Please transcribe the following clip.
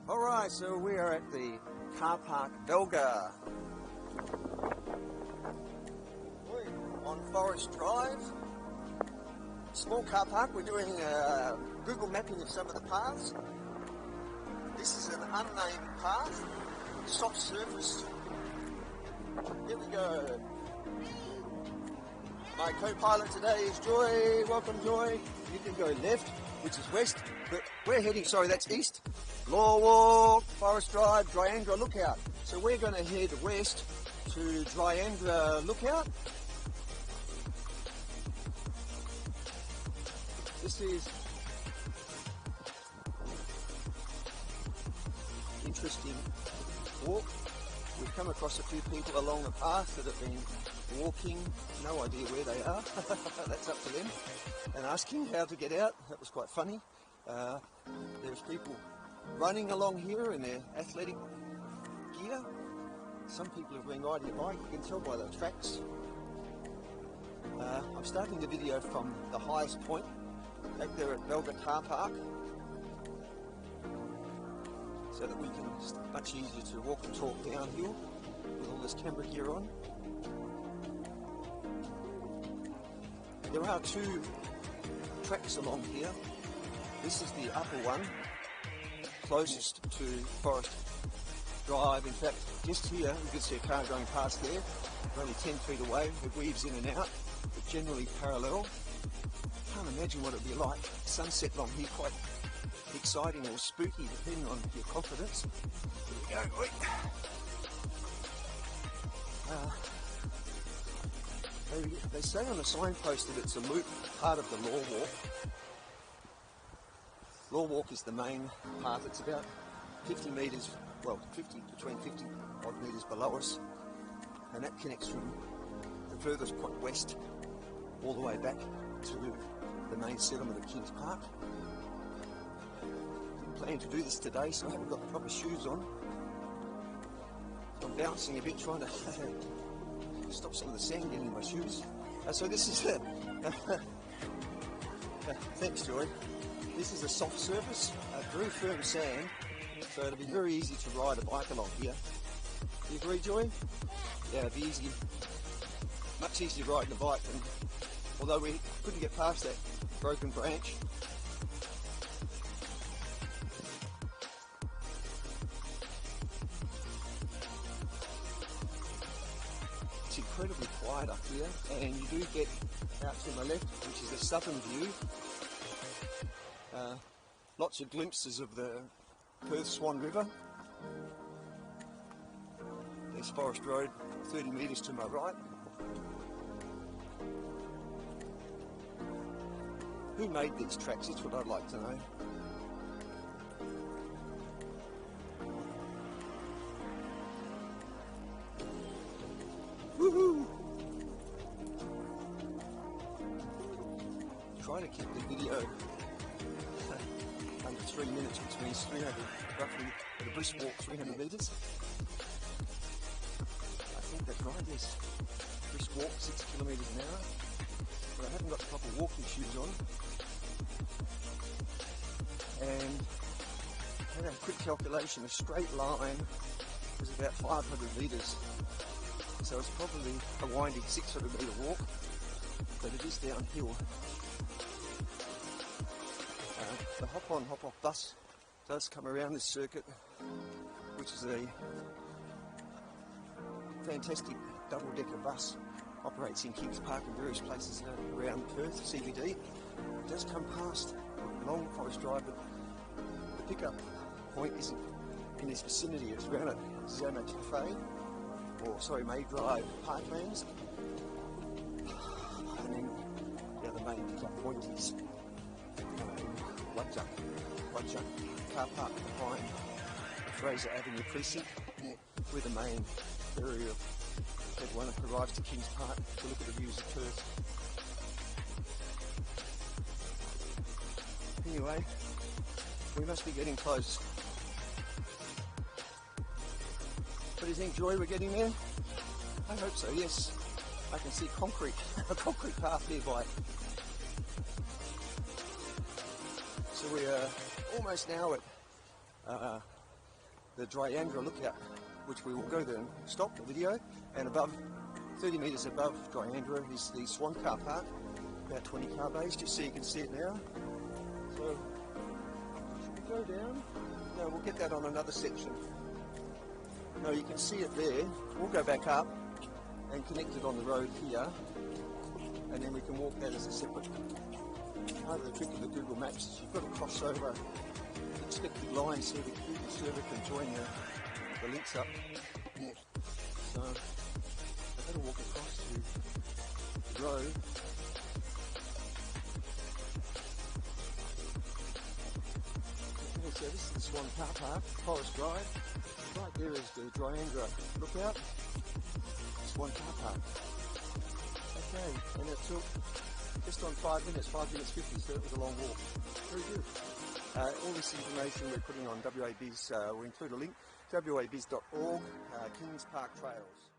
Alright, so we are at the car park Balga on Forest Drive. Small car park. We're doing Google mapping of some of the paths. This is an unnamed path, soft surface. Here we go. My co-pilot today is Joy. Welcome, Joy. You can go left, which is west, but we're heading, sorry, that's east. Law Walk, Forest Drive, Dryandra Lookout. So we're going to head west to Dryandra Lookout. This is interesting walk. We've come across a few people along the path that have been walking, no idea where they are, that's up to them, and asking how to get out. That was quite funny. There's people running along here in their athletic gear. Some people have been riding a bike, you can tell by the tracks. I'm starting the video from the highest point, back there at Balga Car Park, so that we can, it's much easier to walk and talk downhill with all this camera gear on. There are two tracks along here. This is the upper one, closest to Forest Drive. In fact, just here you can see a car going past there, only 10 feet away. It weaves in and out, but generally parallel. Can't imagine what it'd be like. Sunset along here, quite exciting or spooky depending on your confidence. Here we go. They say on the signpost that it's a loop, part of the Law Walk. Law Walk is the main path. It's about 50 metres, well, between 50 odd metres below us, and that connects from the furthest point west all the way back to the main settlement of Kings Park. Didn't plan to do this today, so I haven't got the proper shoes on. I'm bouncing a bit, trying to stop some of the sand getting in my shoes. So this is thanks, Joy. This is a soft surface, very firm sand, so it'll be very easy to ride a bike along here. Do you agree, Joy? Yeah, it'll be easy, much easier riding a bike than, although we couldn't get past that broken branch. It's incredibly quiet up here, and you do get out to my left, which is the southern view. Lots of glimpses of the Perth Swan River. There's Forest Road, 30 metres to my right. Who made these tracks? That's what I'd like to know. Woohoo! Try to keep the video under 3 minutes, which means 300, roughly at a brisk walk, 300 metres. I think that's right, yes. Brisk walk, 6 kilometres an hour. But I haven't got the proper walking shoes on. And I had a quick calculation, a straight line was about 500 metres. So it's probably a winding 600 metre walk, but it is downhill. The hop-on, hop-off bus does come around this circuit, which is a fantastic double-decker bus. Operates in Kings Park and various places around Perth, CBD. It does come past along Forest Drive, but the pickup point isn't in this vicinity. It's around at Zama Cafe, or sorry, May Drive Parklands. And then the other main pickup point is Wajak car park behind the Fraser Avenue precinct, where the main area of everyone arrives to Kings Park to look at the views of Perth. Anyway, we must be getting close. What do you think, Joy? We're getting there? I hope so, yes. I can see concrete, a concrete path nearby. So we are almost now at the Dryandra lookout, which we will go there and stop the video. And above, 30 metres above Dryandra is the Swan car park, about 20 car bays, just so you can see it now. So, should we go down? No, we'll get that on another section. No, you can see it there. We'll go back up and connect it on the road here, and then we can walk that as a separate. Part of the trick of the Google Maps is you've got to cross over expected lines so the Google server can join the links up. Yeah. So I've got to walk across to the road. Okay, so this is the Swan car park, Forest Drive. Right there is the Dryandra lookout. Swan car park. Okay, and it took just on 5 minutes, 5 minutes 50, so it was a long walk. Very good. All this information we're putting on WABiz, we'll include a link, wabiz.org, Kings Park Trails.